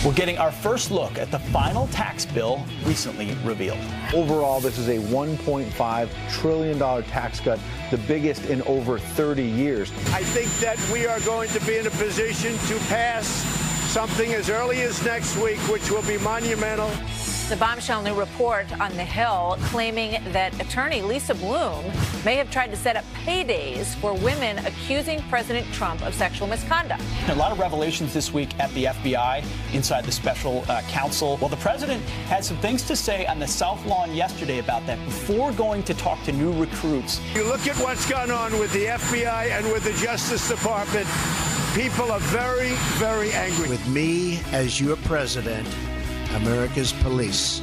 We're getting our first look at the final tax bill recently revealed. Overall, this is a $1.5 trillion tax cut, the biggest in over 30 years. I think that we are going to be in a position to pass something as early as next week, which will be monumental. The bombshell new report on the Hill claiming that attorney Lisa Bloom may have tried to set up paydays for women accusing President Trump of sexual misconduct. A lot of revelations this week at the FBI inside the special counsel. Well, the president had some things to say on the South Lawn yesterday about that before going to talk to new recruits. You look at what's gone on with the FBI and with the Justice Department. People are very, very angry. With me as your president, America's police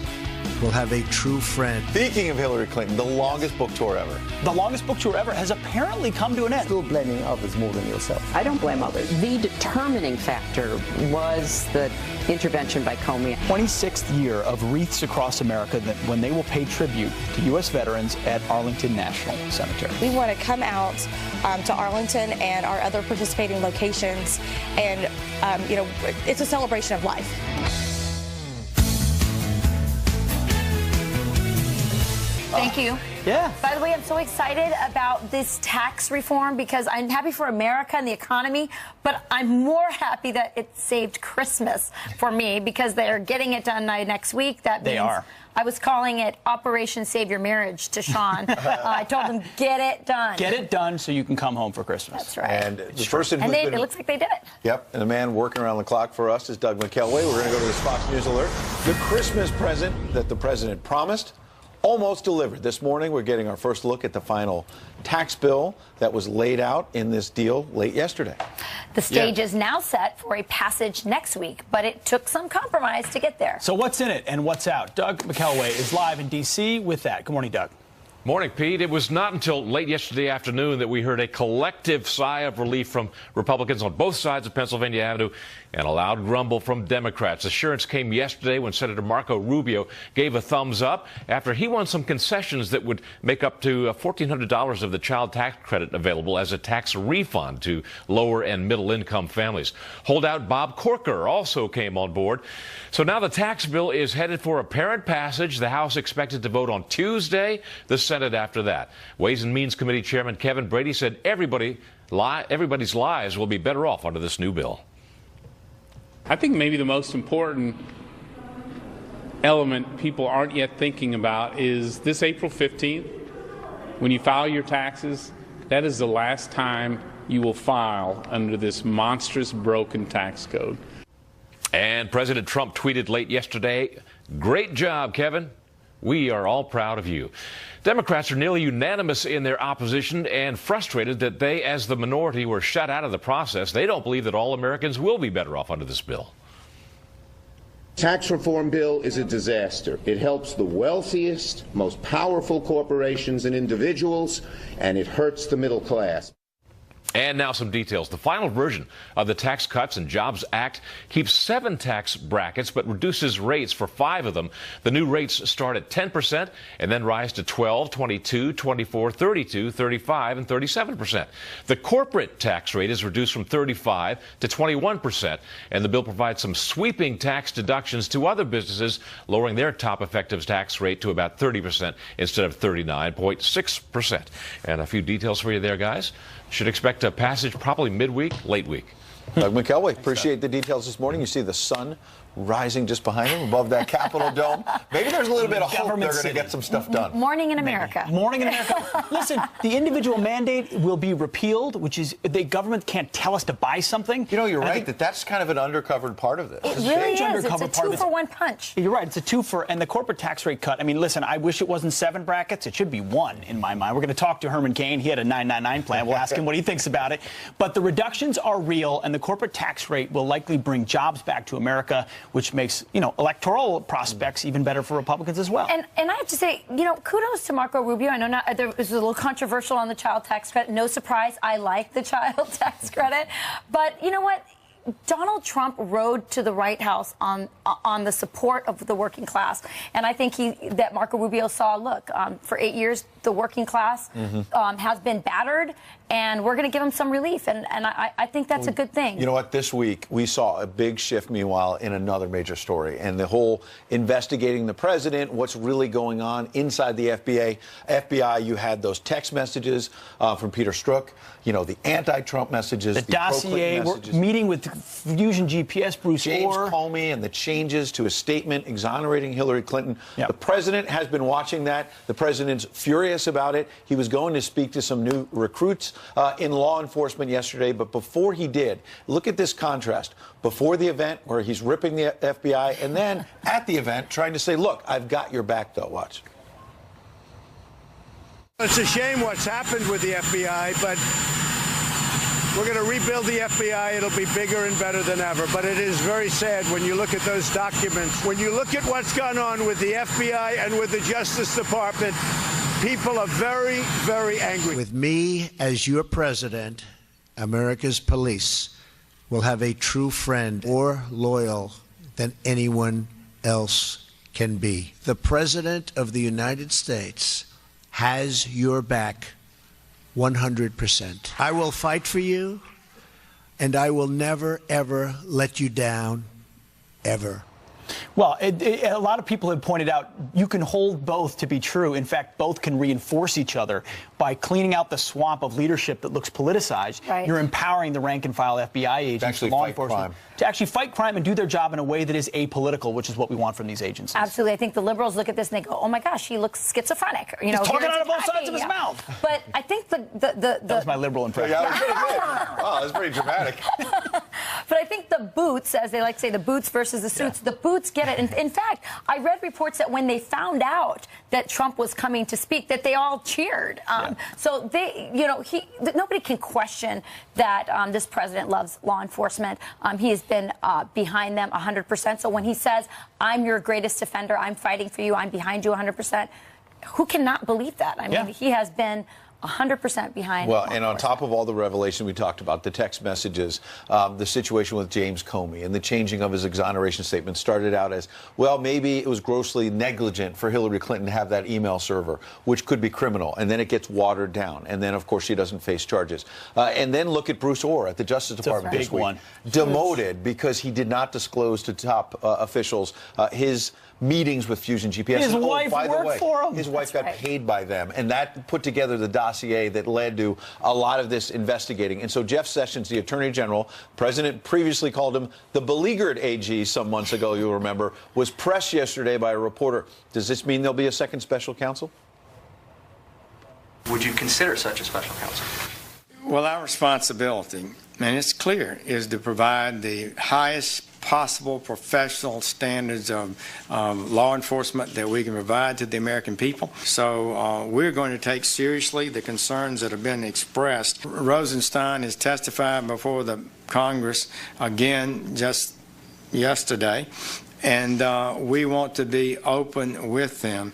will have a true friend. Speaking of Hillary Clinton, the longest book tour ever. The longest book tour ever has apparently come to an end. Still blaming others more than yourself. I don't blame others. The determining factor was the intervention by Comey. 26th year of Wreaths Across America that when they will pay tribute to U.S. veterans at Arlington National Cemetery. We want to come out to Arlington and our other participating locations, and it's a celebration of life. Thank you. Yeah. By the way, I'm so excited about this tax reform because I'm happy for America and the economy, but I'm more happy that it saved Christmas for me because they're getting it done next week. That means they are. I was calling it Operation Save Your Marriage to Sean. I told him, get it done. Get it done so you can come home for Christmas. That's right. And the person and it looks like they did it. Yep. And the man working around the clock for us is Doug McKelway. We're going to go to this Fox News alert. The Christmas present that the president promised almost delivered. This morning, we're getting our first look at the final tax bill that was laid out in this deal late yesterday. The stage is now set for a passage next week, but it took some compromise to get there. So what's in it and what's out? Doug McKelway is live in D.C. with that. Good morning, Doug. Morning, Pete. It was not until late yesterday afternoon that we heard a collective sigh of relief from Republicans on both sides of Pennsylvania Avenue and a loud grumble from Democrats. Assurance came yesterday when Senator Marco Rubio gave a thumbs up after he won some concessions that would make up to $1,400 of the child tax credit available as a tax refund to lower and middle income families. Holdout Bob Corker also came on board. So now the tax bill is headed for apparent passage. The House expected to vote on Tuesday, the Senate after that. Ways and Means Committee Chairman Kevin Brady said everybody's lives will be better off under this new bill. I think maybe the most important element people aren't yet thinking about is this April 15th, when you file your taxes, that is the last time you will file under this monstrous broken tax code. And President Trump tweeted late yesterday, "Great job, Kevin. We are all proud of you." Democrats are nearly unanimous in their opposition and frustrated that they, as the minority, were shut out of the process. They don't believe that all Americans will be better off under this bill. Tax reform bill is a disaster. It helps the wealthiest, most powerful corporations and individuals, and it hurts the middle class. And now some details. The final version of the Tax Cuts and Jobs Act keeps 7 tax brackets but reduces rates for 5 of them. The new rates start at 10% and then rise to 12, 22, 24, 32, 35, and 37%. The corporate tax rate is reduced from 35 to 21%, and the bill provides some sweeping tax deductions to other businesses, lowering their top effective tax rate to about 30% instead of 39.6%. And a few details for you there, guys. Should expect a passage probably midweek, late week. Doug McKelway, appreciate the details this morning. You see the sun rising just behind him above that Capitol dome. Maybe there's a little bit of hope they're going to get some stuff done. Morning in America. Morning in America. Listen, the individual mandate will be repealed, which is the government can't tell us to buy something. You know, you're right that's kind of an undercovered part of this. It really is. It's a 2-for-1 punch. You're right. It's a 2-for, and the corporate tax rate cut. I mean, listen, I wish it wasn't 7 brackets. It should be 1 in my mind. We're going to talk to Herman Cain. He had a 999 plan. We'll ask him what he thinks about it. But the reductions are real, and the corporate tax rate will likely bring jobs back to America, which makes, electoral prospects even better for Republicans as well. And I have to say, kudos to Marco Rubio. I know there was a little controversial on the child tax credit. No surprise, I like the child tax credit. But you know what? Donald Trump rode to the White House on the support of the working class. And I think that Marco Rubio saw, look, for 8 years, the working class has been battered. and we're going to give them some relief. And I think that's a good thing. You know what? This week, we saw a big shift, meanwhile, in another major story. And the whole investigating the president, what's really going on inside the FBI. You had those text messages from Peter Strzok, you know, the anti-Trump messages, the dossier, messages. We're meeting with Fusion GPS, Bruce James Orr. Comey, and the changes to his statement exonerating Hillary Clinton. Yep. The president has been watching that. The president's furious about it. He was going to speak to some new recruits in law enforcement yesterday, but before he did, look at this contrast. Before the event, where he's ripping the FBI, and then at the event, trying to say, look, I've got your back, though. Watch. It's a shame what's happened with the FBI, but we're going to rebuild the FBI. It'll be bigger and better than ever. But it is very sad when you look at those documents. When you look at what's gone on with the FBI and with the Justice Department, people are very, very angry. With me as your president, America's police will have a true friend more loyal than anyone else can be. The President of the United States has your back 100%. I will fight for you, and I will never, ever let you down, ever. Well, a lot of people have pointed out you can hold both to be true. In fact, both can reinforce each other by cleaning out the swamp of leadership that looks politicized. Right. You're empowering the rank-and-file FBI agents, law enforcement, to actually fight crime and do their job in a way that is apolitical, which is what we want from these agencies. Absolutely. I think the liberals look at this and they go, "Oh my gosh, he looks schizophrenic." You know, he's talking out of both sides of his mouth. But I think that was my liberal impression. Yeah, that was pretty good. Wow, that's pretty dramatic. But I think the boots, as they like to say, the boots versus the suits, the boots get it. In fact, I read reports that when they found out that Trump was coming to speak, that they all cheered. So they, you know, nobody can question that this president loves law enforcement. He has been behind them 100%. So when he says, "I'm your greatest defender, I'm fighting for you, I'm behind you 100%," who cannot believe that? I mean, he has been 100% behind. Well, and on top of all the revelation we talked about, the text messages, the situation with James Comey and the changing of his exoneration statement started out as, well, maybe it was grossly negligent for Hillary Clinton to have that email server, which could be criminal. And then it gets watered down. And then, of course, she doesn't face charges. And then look at Bruce Orr at the Justice Department this week. Demoted because he did not disclose to top officials his meetings with Fusion GPS. His wife worked for him. His wife got paid by them. And that put together the dossier that led to a lot of this investigating. And so Jeff Sessions, the Attorney General, President previously called him the beleaguered AG some months ago, you'll remember, was pressed yesterday by a reporter. Does this mean there'll be a second special counsel? Would you consider such a special counsel? Well, our responsibility, and it's clear, is to provide the highest possible professional standards of law enforcement that we can provide to the American people. So we're going to take seriously the concerns that have been expressed. Rosenstein has testified before the Congress again just yesterday, and we want to be open with them.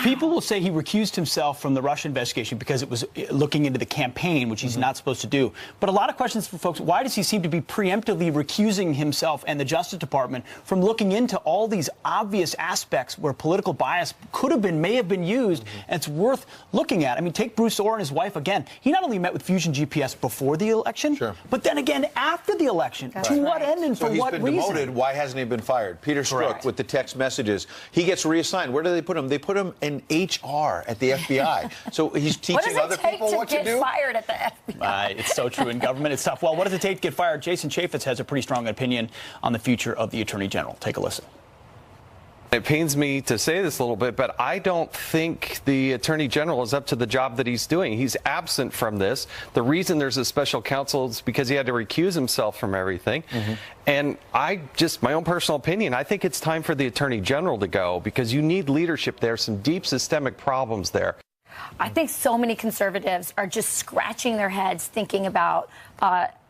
People will say he recused himself from the Russia investigation because it was looking into the campaign, which he's not supposed to do. But a lot of questions for folks, why does he seem to be preemptively recusing himself and the Justice Department from looking into all these obvious aspects where political bias could have been, may have been used, and it's worth looking at? I mean, take Bruce Orr and his wife again. He not only met with Fusion GPS before the election, but then again after the election. To what end and for what reason? He's been demoted. Why hasn't he been fired? Peter Strzok with the text messages. He gets reassigned. Where do they put him? They put him in HR at the FBI. So he's teaching other people what to do. What does it take to get fired at the FBI? It's so true. In government, it's tough. Well, what does it take to get fired? Jason Chaffetz has a pretty strong opinion on the future of the Attorney General. Take a listen. It pains me to say this a little bit, but I don't think the Attorney General is up to the job that he's doing. He's absent from this. The reason there's a special counsel is because he had to recuse himself from everything. And my own personal opinion, I think it's time for the Attorney General to go because you need leadership there, some deep systemic problems there. I think so many conservatives are just scratching their heads thinking about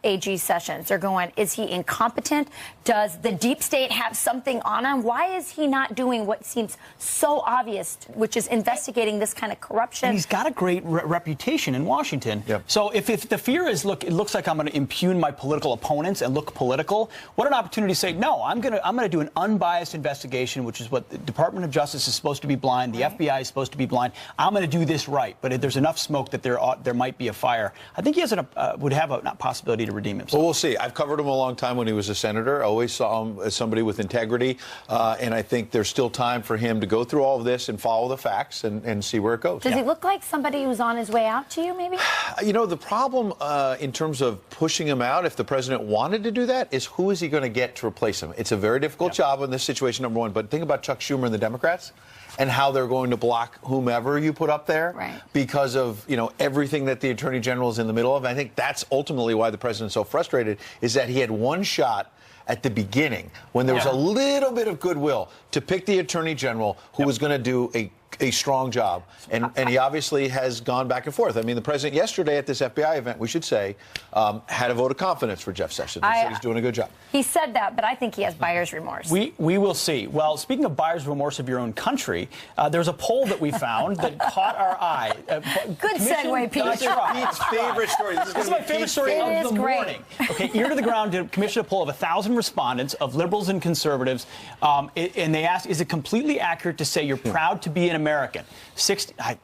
AG Sessions. They're going, is he incompetent? Does the deep state have something on him? Why is he not doing what seems so obvious, which is investigating this kind of corruption? And he's got a great reputation in Washington. Yep. So if the fear is, look, it looks like I'm going to impugn my political opponents and look political, what an opportunity to say, no, I'm going to do an unbiased investigation, which is what the Department of Justice is supposed to be blind, the FBI is supposed to be blind. I'm going to do this right. But if there's enough smoke that there might be a fire, I think he has would have a possibility to redeem himself. Well, we'll see. I've covered him a long time when he was a senator. I always saw him as somebody with integrity, and I think there's still time for him to go through all of this and follow the facts and see where it goes. Does he look like somebody who's on his way out to you, maybe? You know, the problem in terms of pushing him out, if the president wanted to do that, is who is he going to get to replace him? It's a very difficult job in this situation, number one. But think about Chuck Schumer and the Democrats and how they're going to block whomever you put up there because of, you know, everything that the Attorney General is in the middle of. I think that's ultimately why the president's so frustrated, is that he had one shot at the beginning when there was a little bit of goodwill to pick the Attorney General who was going to do a strong job. And he obviously has gone back and forth. I mean, the president yesterday at this FBI event, we should say, had a vote of confidence for Jeff Sessions. He said he's doing a good job. He said that, but I think he has buyer's remorse. We will see. Well, speaking of buyer's remorse of your own country, there's a poll that we found that caught our eye. Good segue, Pete. Pete's favorite story. This is my favorite story of the morning. Okay, ear to the ground did commission a poll of 1,000 respondents of liberals and conservatives, and they asked, is it completely accurate to say you're proud to be an American?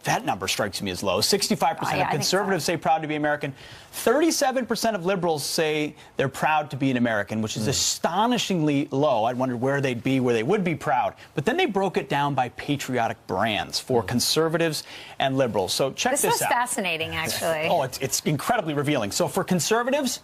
That number strikes me as low. 65% of conservatives say proud to be American. 37% of liberals say they're proud to be an American, which is astonishingly low. I wondered where they'd be, where they would be proud. But then they broke it down by patriotic brands for conservatives and liberals. So check this out. This was fascinating, actually. Oh, it's incredibly revealing. So for conservatives,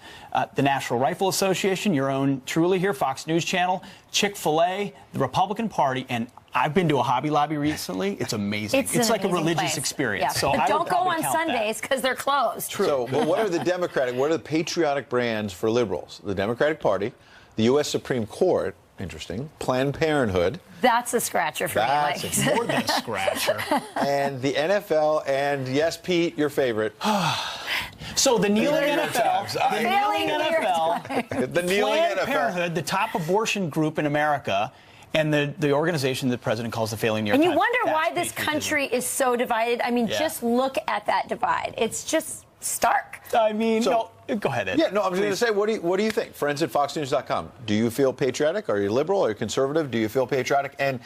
the National Rifle Association, your own truly here, Fox News Channel, Chick-fil-A, the Republican Party, and I've been to a Hobby Lobby recently. It's amazing. It's like a religious experience. Yeah. So but don't go on Sundays because they're closed. True. So, but what are the patriotic brands for liberals? The Democratic Party, the U.S. Supreme Court, interesting, Planned Parenthood. That's a scratcher for me. That's more than a scratcher. And the NFL, and yes, Pete, your favorite. So the kneeling NFL, the kneeling Planned NFL. Parenthood, the top abortion group in America, and the organization the president calls the failing New York Times. And you Times. wonder why this country is so divided. I mean, just look at that divide. It's just stark. I mean, go ahead, Ed. Yeah, no, I was going to say, what do you think? Friends at FoxNews.com. Do you feel patriotic? Are you liberal? Are you conservative? Do you feel patriotic? And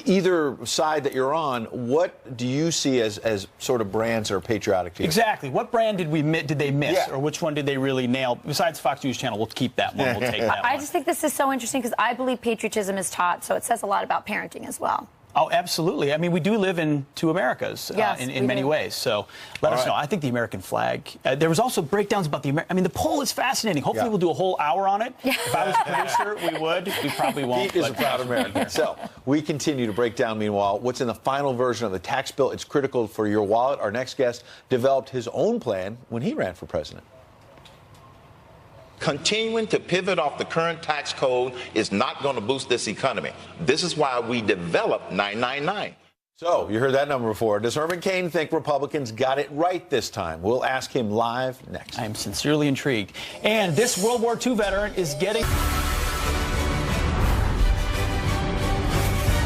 either side that you're on, what do you see as sort of brands are patriotic to you? Exactly. What brand did they miss, or which one did they really nail? Besides Fox News Channel, we'll keep that one. We'll take that one. I just think this is so interesting because I believe patriotism is taught, so it says a lot about parenting as well. Oh, absolutely. I mean, we do live in two Americas in many ways. So let us know. I think the American flag. There was also breakdowns about the the poll is fascinating. Hopefully we'll do a whole hour on it. If I was a producer, we would. We probably won't. Pete is a proud American. So we continue to break down, meanwhile, what's in the final version of the tax bill. It's critical for your wallet. Our next guest developed his own plan when he ran for president. Continuing to pivot off the current tax code is not going to boost this economy. This is why we developed 999. So you heard that number before. Does Herman Cain think Republicans got it right this time? We'll ask him live next. I am sincerely intrigued. And this World War II veteran is getting...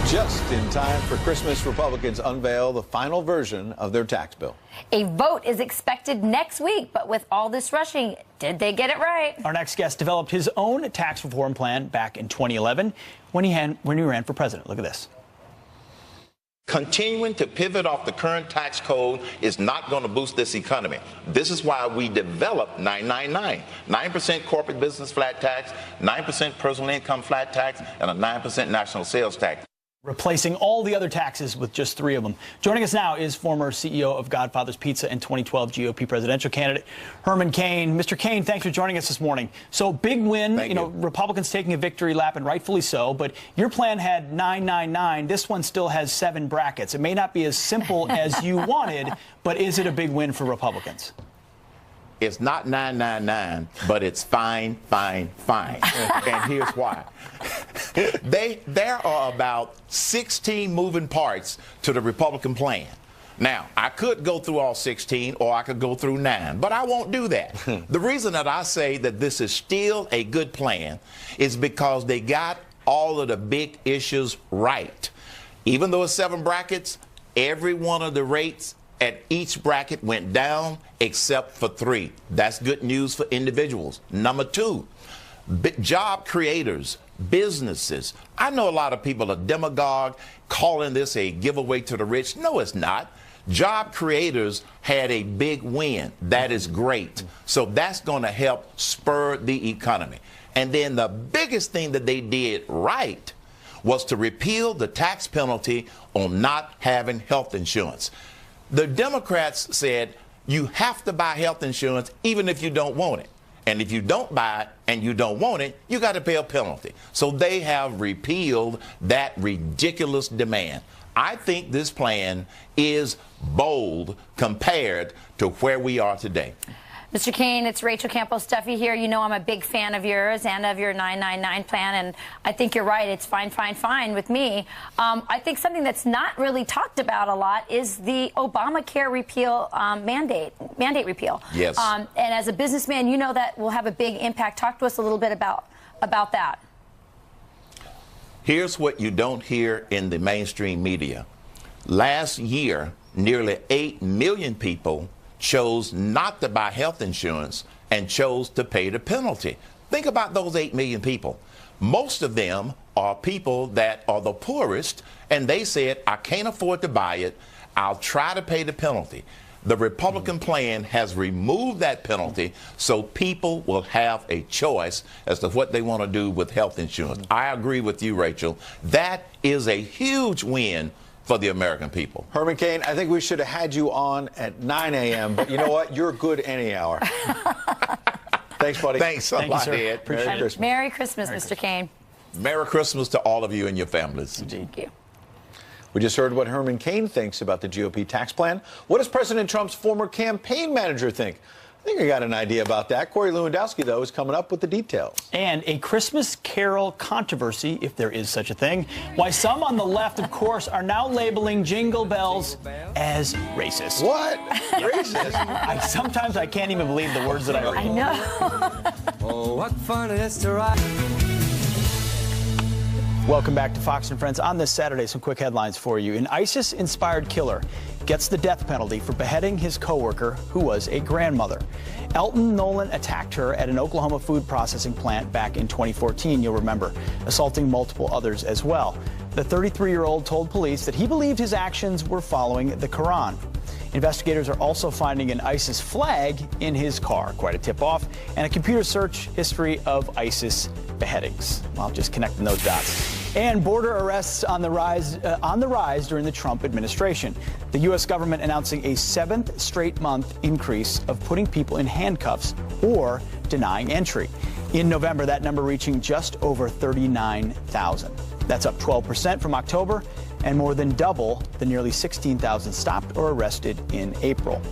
Just in time for Christmas, Republicans unveil the final version of their tax bill. A vote is expected next week, but with all this rushing, did they get it right? Our next guest developed his own tax reform plan back in 2011 when he ran for president. Look at this. Continuing to pivot off the current tax code is not going to boost this economy. This is why we developed 999. 9% corporate business flat tax, 9% personal income flat tax, and a 9% national sales tax. Replacing all the other taxes with just 3 of them. Joining us now is former CEO of Godfather's Pizza and 2012 GOP presidential candidate Herman Cain. Mr. Cain, thanks for joining us this morning. So big win, you know, Republicans taking a victory lap, and rightfully so, but your plan had 999. This one still has 7 brackets. It may not be as simple as you wanted, but is it a big win for Republicans? It's not 999, but it's fine, fine, fine. And here's why. There are about 16 moving parts to the Republican plan. Now, I could go through all 16 or I could go through 9, but I won't do that. The reason that I say that this is still a good plan is because they got all of the big issues right. Even though it's 7 brackets, every one of the rates at each bracket went down except for 3. That's good news for individuals. Number 2, job creators, businesses. I know a lot of people are demagogue calling this a giveaway to the rich. No, it's not. Job creators had a big win. That is great. So that's going to help spur the economy. And then the biggest thing that they did right was to repeal the tax penalty on not having health insurance. The Democrats said you have to buy health insurance even if you don't want it. And if you don't buy it and you don't want it, you got to pay a penalty. So they have repealed that ridiculous demand. I think this plan is bold compared to where we are today. Mr. Kaine, it's Rachel Campos-Duffy here. You know I'm a big fan of yours and of your 999 plan, and I think you're right. It's fine, fine, fine with me. I think something that's not really talked about a lot is the Obamacare repeal mandate repeal. Yes. And as a businessman, you know that will have a big impact. Talk to us a little bit about that. Here's what you don't hear in the mainstream media. Last year, nearly 8 million people chose not to buy health insurance and chose to pay the penalty. Think about those 8 million people. Most of them are people that are the poorest, and they said, I can't afford to buy it. I'll try to pay the penalty. The Republican plan has removed that penalty so people will have a choice as to what they want to do with health insurance. I agree with you, Rachel. That is a huge win for the American people. Herman Cain, I think we should have had you on at 9 a.m., but you know what? You're good any hour. Thanks, buddy. Thanks a lot, Ed. Merry Christmas. Merry Christmas, Mr. Cain. Merry Christmas to all of you and your families. Thank you. We just heard what Herman Cain thinks about the GOP tax plan. What does President Trump's former campaign manager think? I think I got an idea about that. Corey Lewandowski, though, is coming up with the details. And a Christmas Carol controversy, if there is such a thing. Why some on the left, of course, are now labeling Jingle Bells as racist. What? Racist? Sometimes I can't even believe the words that I read. I know. Oh, what fun it is to ride. Welcome back to Fox and Friends. On this Saturday, some quick headlines for you. An ISIS-inspired killer gets the death penalty for beheading his coworker, who was a grandmother. Elton Nolan attacked her at an Oklahoma food processing plant back in 2014, you'll remember, assaulting multiple others as well. The 33-year-old told police that he believed his actions were following the Quran. Investigators are also finding an ISIS flag in his car, quite a tip-off, and a computer search history of ISIS beheadings. Well, just connecting those dots. And border arrests on the rise during the Trump administration. The U.S. government announcing a 7th straight month increase of putting people in handcuffs or denying entry. In November, that number reaching just over 39,000. That's up 12% from October and more than double the nearly 16,000 stopped or arrested in April.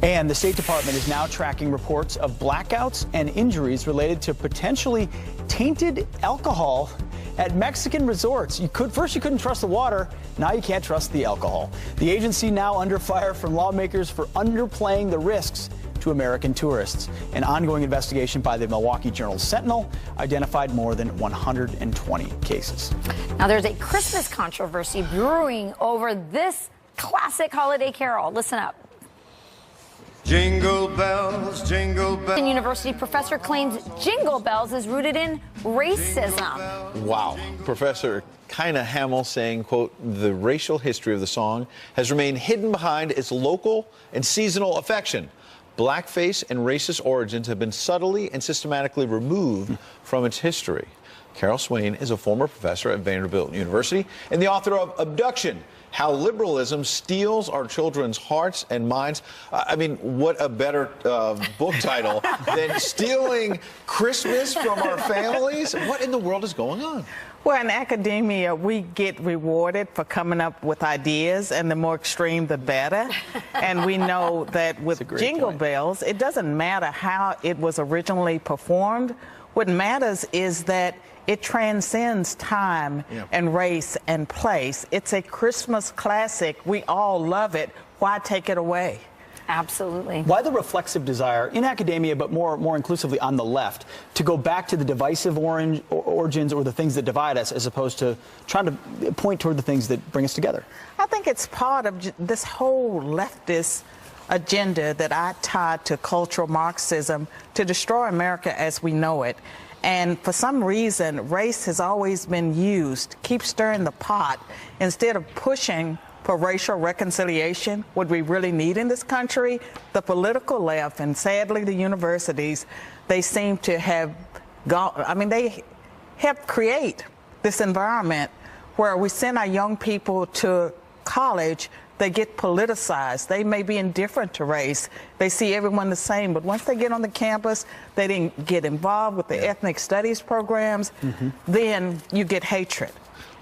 And the State Department is now tracking reports of blackouts and injuries related to potentially tainted alcohol at Mexican resorts. First you couldn't trust the water, now you can't trust the alcohol. The agency now under fire from lawmakers for underplaying the risks to American tourists. An ongoing investigation by the Milwaukee Journal-Sentinel identified more than 120 cases. Now there's a Christmas controversy brewing over this classic holiday carol. Listen up. Jingle bells, jingle bells. University professor claims Jingle Bells is rooted in racism. Wow. Professor Kaina Hamill saying, quote, the racial history of the song has remained hidden behind its local and seasonal affection. Blackface and racist origins have been subtly and systematically removed from its history. Carol Swain is a former professor at Vanderbilt University and the author of Abduction: How Liberalism Steals Our Children's Hearts and Minds. I mean, what a better book title than Stealing Christmas from Our Families? What in the world is going on? Well, in academia, we get rewarded for coming up with ideas, and the more extreme, the better. And we know that with Jingle Bells, it doesn't matter how it was originally performed. What matters is that it transcends time and race and place. It's a Christmas classic. We all love it why take it away? Absolutely. Why the reflexive desire in academia, but more inclusively on the left, to go back to the divisive origins or the things that divide us, as opposed to trying to point toward the things that bring us together? I think it's part of this whole leftist agenda that I tied to cultural Marxism to destroy America as we know it. And for some reason, race has always been used to keep stirring the pot instead of pushing for racial reconciliation, what we really need in this country. The political left and sadly the universities, they seem to have gone, I mean, they help create this environment where we send our young people to college, they get politicized. They may be indifferent to race. They see everyone the same, but once they get on the campus, they didn't get involved with the ethnic studies programs, then you get hatred.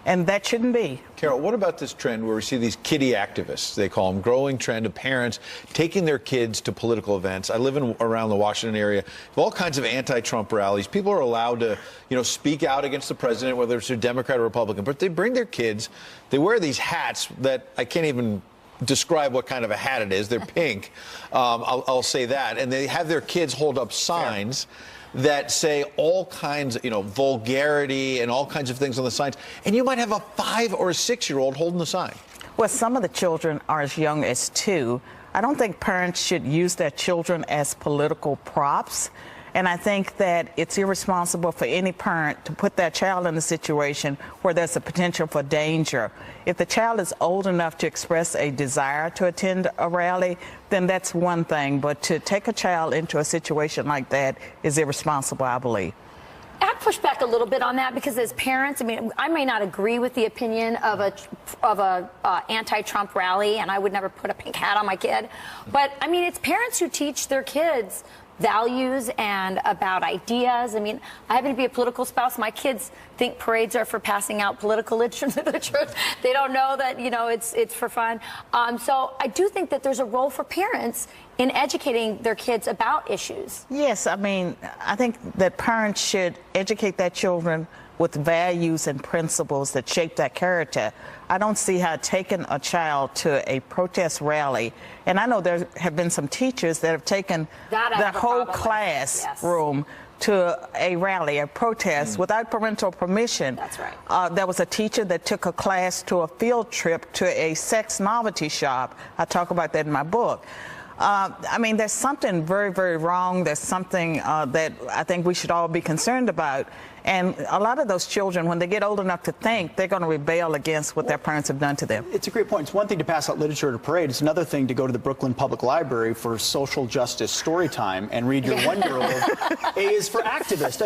And that shouldn't be. Carol, what about this trend where we see these kiddie activists, they call them, growing trend of parents taking their kids to political events? I live around the Washington area. All kinds of anti-Trump rallies. People are allowed to, speak out against the president, whether it's a Democrat or Republican. But they bring their kids. They wear these hats that I can't even describe what kind of a hat it is. They're pink. I'll say that. And they have their kids hold up signs that say all kinds of, vulgarity and all kinds of things on the signs. And you might have a 5 or a 6-year-old holding the sign. Well, some of the children are as young as 2. I don't think parents should use their children as political props. And I think that it's irresponsible for any parent to put their child in a situation where there's a potential for danger. If the child is old enough to express a desire to attend a rally, then that's one thing. But to take a child into a situation like that is irresponsible, I believe. I push back a little bit on that because as parents, I may not agree with the opinion of a anti-Trump rally, and I would never put a pink hat on my kid. But it's parents who teach their kids values and about ideas. I happen to be a political spouse. My kids think parades are for passing out political literature. They don't know that, it's for fun. So I do think that there's a role for parents in educating their kids about issues. Yes, I think that parents should educate their children with values and principles that shape their character. I don't see how taking a child to a protest rally, and I know there have been some teachers that have taken their whole classroom to a rally, a protest, without parental permission. That's right. There was a teacher that took a class to a field trip to a sex novelty shop. I talk about that in my book. There's something very, very wrong. There's something that I think we should all be concerned about. And a lot of those children, when they get old enough to think, they're going to rebel against what their parents have done to them. It's a great point. It's one thing to pass out literature at a parade. It's another thing to go to the Brooklyn Public Library for social justice story time and read your 1-year-old A is for activist.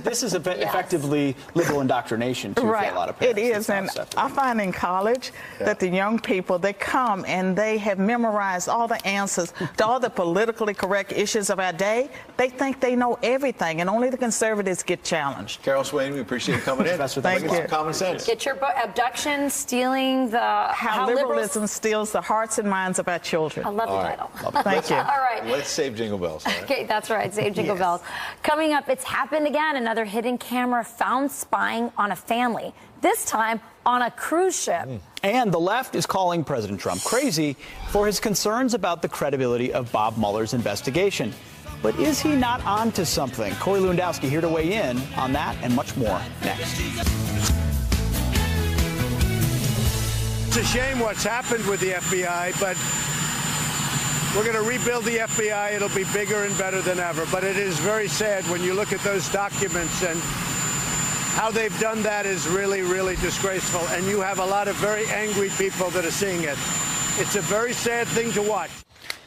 This is effectively liberal indoctrination, too, for a lot of parents. It is, and I find in college that the young people, they come and they have memorized all the answers to all the politically correct issues of our day. They think they know everything, and only the conservatives get challenged. Carol Swain, we appreciate you coming in. Thank you. Common sense. Get your book, Abduction, Stealing the... How Liberalism Steals the Hearts and Minds of Our Children. I love the title. Thank you. All right. Let's save Jingle Bells. Right? Okay, that's right. Save Jingle Bells. Coming up, it's happened again. Another hidden camera found spying on a family, this time on a cruise ship. And the left is calling President Trump crazy for his concerns about the credibility of Bob Mueller's investigation. But is he not onto something? Corey Lewandowski here to weigh in on that and much more next. It's a shame what's happened with the FBI, but we're going to rebuild the FBI. It'll be bigger and better than ever. But it is very sad when you look at those documents, and how they've done that is really, really disgraceful. And you have a lot of very angry people that are seeing it. It's a very sad thing to watch.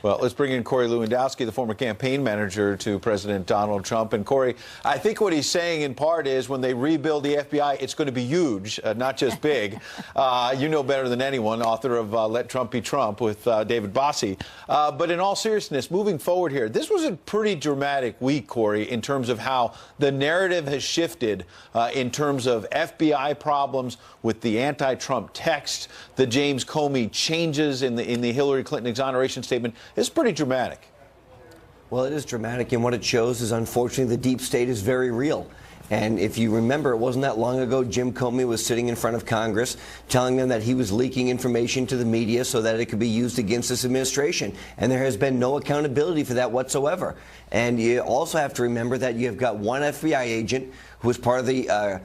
Well, let's bring in Corey Lewandowski, the former campaign manager to President Donald Trump. And Corey, I think what he's saying in part is when they rebuild the FBI, it's going to be huge, not just big. You know better than anyone, author of Let Trump Be Trump with David Bossie. But in all seriousness, moving forward here, this was a pretty dramatic week, Corey, in terms of how the narrative has shifted in terms of FBI problems with the anti-Trump text, the James Comey changes in the Hillary Clinton exoneration statement. It's pretty dramatic. Well, it is dramatic, and what it shows is, unfortunately, the deep state is very real. And if you remember, it wasn't that long ago, Jim Comey was sitting in front of Congress telling them that he was leaking information to the media so that it could be used against this administration. And there has been no accountability for that whatsoever. And you also have to remember that you have got one FBI agent who was part of the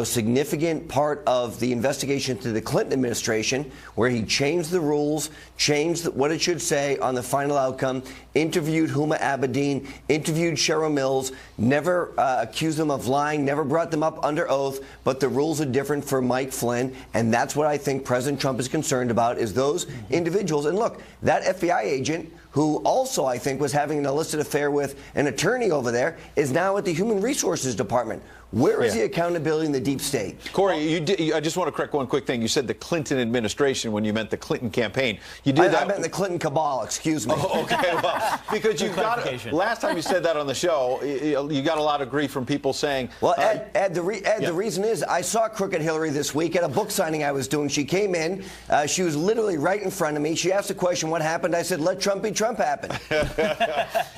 significant part of the investigation to the Clinton administration, where he changed the rules, changed what it should say on the final outcome, interviewed Huma Abedin, interviewed Cheryl Mills, never accused them of lying, never brought them up under oath, but the rules are different for Mike Flynn, and that's what I think President Trump is concerned about, is those individuals. And look, that FBI agent, who also, I think, was having an illicit affair with an attorney over there, is now at the Human Resources Department. Where is the accountability in the deep state? Corey, I just want to correct one quick thing. You said the Clinton administration when you meant the Clinton campaign. You did that. I meant the Clinton cabal, excuse me. Oh, okay, well, because you got last time you said that on the show, you got a lot of grief from people saying. Well, Ed, the reason is I saw Crooked Hillary this week at a book signing I was doing. She came in. She was literally right in front of me. She asked a question, what happened? I said, let Trump be Trump happen.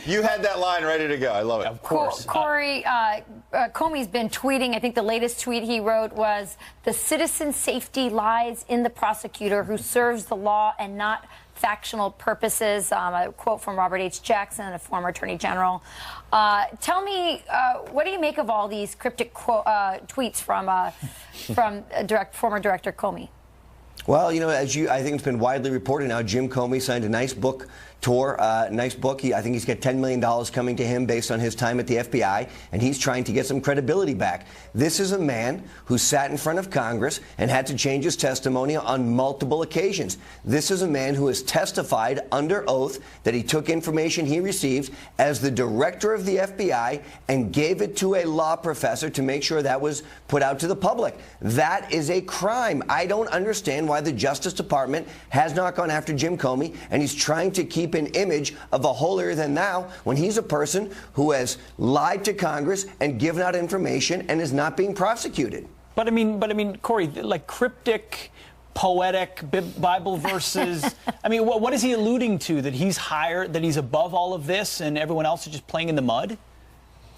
You had that line ready to go. I love it. Of course. Corey, Comey's been tweeting. I think the latest tweet he wrote was, the citizen safety lies in the prosecutor who serves the law and not factional purposes. A quote from Robert H. Jackson, a former attorney general. Tell me, what do you make of all these cryptic tweets from former Director Comey? Well, I think it's been widely reported now, Jim Comey signed a nice book tour, nice book. I think he's got $10 million coming to him based on his time at the FBI, and he's trying to get some credibility back. This is a man who sat in front of Congress and had to change his testimony on multiple occasions. This is a man who has testified under oath that he took information he received as the director of the FBI and gave it to a law professor to make sure that was put out to the public. That is a crime. I don't understand why the Justice Department has not gone after Jim Comey, and he's trying to keep an image of a holier than thou when he's a person who has lied to Congress and given out information and is not being prosecuted. But I mean, Corey, like cryptic, poetic Bible verses. I mean, what is he alluding to? That he's higher, that he's above all of this, and everyone else is just playing in the mud?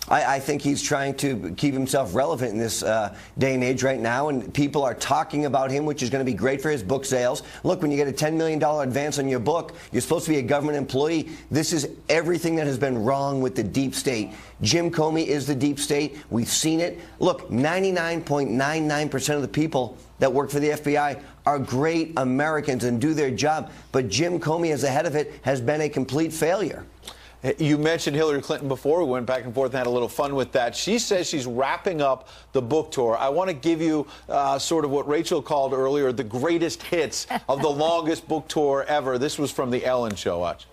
I think he's trying to keep himself relevant in this day and age right now, and people are talking about him, which is going to be great for his book sales. Look, when you get a $10 million advance on your book, you're supposed to be a government employee. This is everything that has been wrong with the deep state. Jim Comey is the deep state. We've seen it. Look, 99.99% of the people that work for the FBI are great Americans and do their job, but Jim Comey, as the head of it, has been a complete failure. You mentioned Hillary Clinton before. We went back and forth and had a little fun with that. She says she's wrapping up the book tour. I want to give you sort of what Rachel called earlier the greatest hits of the longest book tour ever. This was from the Ellen Show. Watch.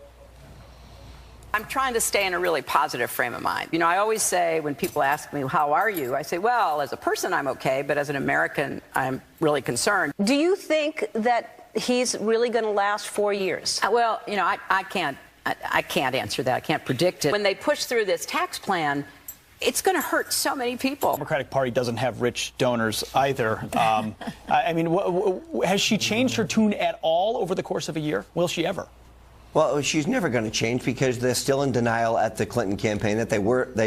I'm trying to stay in a really positive frame of mind. I always say when people ask me, how are you? I say, well, as a person, I'm okay, but as an American, I'm really concerned. Do you think that he's really going to last 4 years? Well, I can't answer that. I can't predict it. When they push through this tax plan, it's going to hurt so many people. The Democratic Party doesn't have rich donors either. I mean, has she changed her tune at all over the course of a year? Will she ever? Well, she's never going to change because they're still in denial at the Clinton campaign that they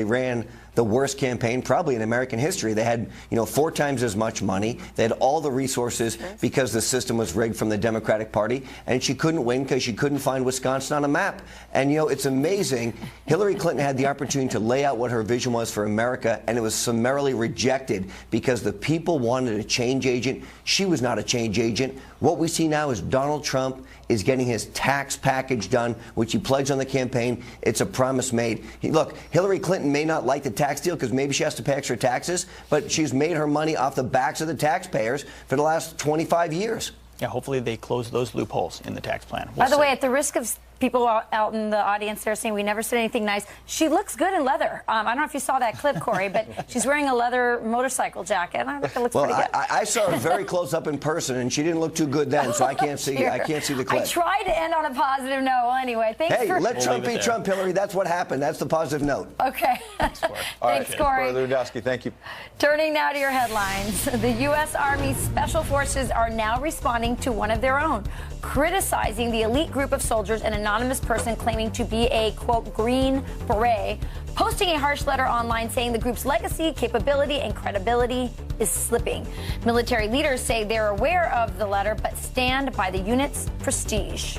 ran the worst campaign probably in American history. They had, 4 times as much money. They had all the resources because the system was rigged from the Democratic Party, and she couldn't win because she couldn't find Wisconsin on a map. And, it's amazing. Hillary Clinton had the opportunity to lay out what her vision was for America, and it was summarily rejected because the people wanted a change agent. She was not a change agent. What we see now is Donald Trump is getting his tax package done, which he pledged on the campaign. It's a promise made. Look, Hillary Clinton may not like the tax deal because maybe she has to pay extra taxes, but she's made her money off the backs of the taxpayers for the last 25 years. Yeah, hopefully they close those loopholes in the tax plan. By the way, at the risk of people out in the audience there saying we never said anything nice, she looks good in leather. I don't know if you saw that clip, Corey, but she's wearing a leather motorcycle jacket. And I think it looks pretty good. I saw her very close up in person, and she didn't look too good then, so I can't see. Sure. I can't see the clip. I tried to end on a positive note. Well, anyway, thanks for. Hey, let Trump be Trump, Hillary. That's what happened. That's the positive note. Okay. Thanks, Corey. Lewandowski, thank you. Turning now to your headlines. The U.S. Army Special Forces are now responding to one of their own, criticizing the elite group of soldiers an anonymous person claiming to be a, quote, Green Beret posting a harsh letter online saying the group's legacy, capability, and credibility is slipping. Military leaders say they're aware of the letter but stand by the unit's prestige.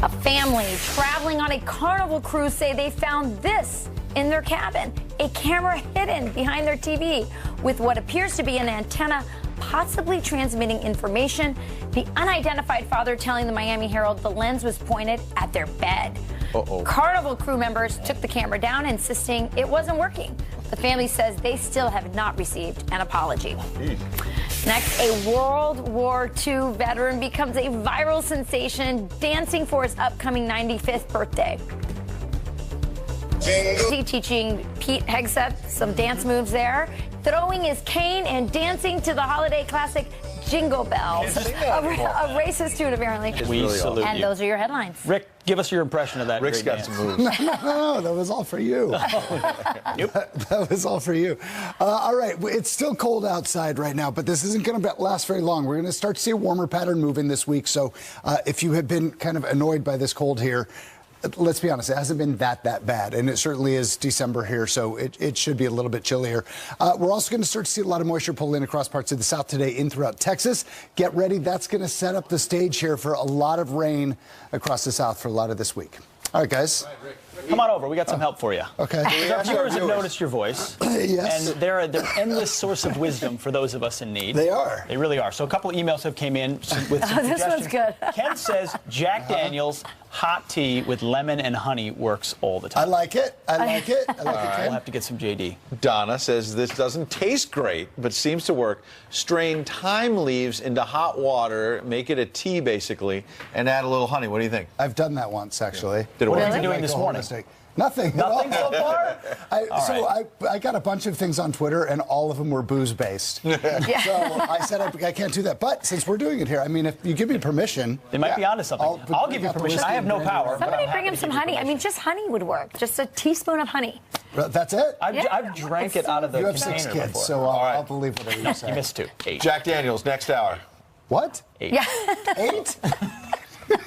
A family traveling on a Carnival cruise say they found this in their cabin, a camera hidden behind their TV with what appears to be an antenna possibly transmitting information. The unidentified father telling the Miami Herald the lens was pointed at their bed. Carnival crew members took the camera down, insisting it wasn't working. The family says they still have not received an apology. Next, a World War II veteran becomes a viral sensation dancing for his upcoming 95th birthday. Teaching Pete Hegseth some dance moves there, throwing his cane and dancing to the holiday classic Jingle Bells. A racist tune, apparently. We salute and you. those are your headlines. Rick, give us your impression of that. Rick's great got dance. some moves. No, that was all for you. That was all for you. All right, it's still cold outside right now, but this isn't going to last very long. We're going to start to see a warmer pattern move in this week. So if you have been kind of annoyed by this cold here, let's be honest, it hasn't been that bad, and it certainly is December here, so it should be a little bit chillier. We're also going to start to see a lot of moisture pull in across parts of the south today, in throughout Texas. Get ready. That's going to set up the stage here for a lot of rain across the south for a lot of this week. All right, guys. Come on over. We got some help for you. Okay. Our viewers have noticed your voice. Yes. And they're an endless source of wisdom for those of us in need. They are. They really are. So a couple of emails have came in with some This suggestions. one's good. Ken says Jack Daniels hot tea with lemon and honey works all the time. I like it. I like it. I like it, Ken. We'll have to get some JD. Donna says this doesn't taste great, but seems to work. Strain thyme leaves into hot water, make it a tea basically, and add a little honey. What do you think? I've done that once, actually. Did it What work? are you doing this morning? Nothing. Nothing so far? I got a bunch of things on Twitter, and all of them were booze-based. So I said I can't do that. But since we're doing it here, I mean, if you give me permission... They might be onto something. I'll give you permission. I have no power. Somebody bring him some honey. I mean, just honey would work. Just a teaspoon of honey. That's it? I've drank it out of the You have container 6 kids, before. so I'll believe whatever you say. You missed 2. 8. Jack Daniels, next hour. What? 8. Yeah. 8?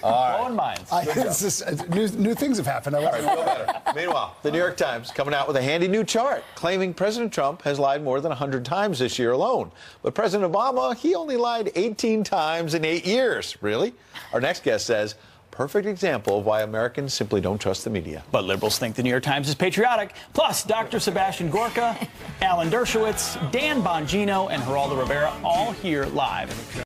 Blowing minds. It's just, new things have happened. All right, feel better. Meanwhile, the New York Times coming out with a handy new chart claiming President Trump has lied more than 100 times this year alone. But President Obama, he only lied 18 times in 8 years. Really? Our next guest says, perfect example of why Americans simply don't trust the media. But liberals think the New York Times is patriotic. Plus, Dr. Sebastian Gorka, Alan Dershowitz, Dan Bongino, and Geraldo Rivera all here live.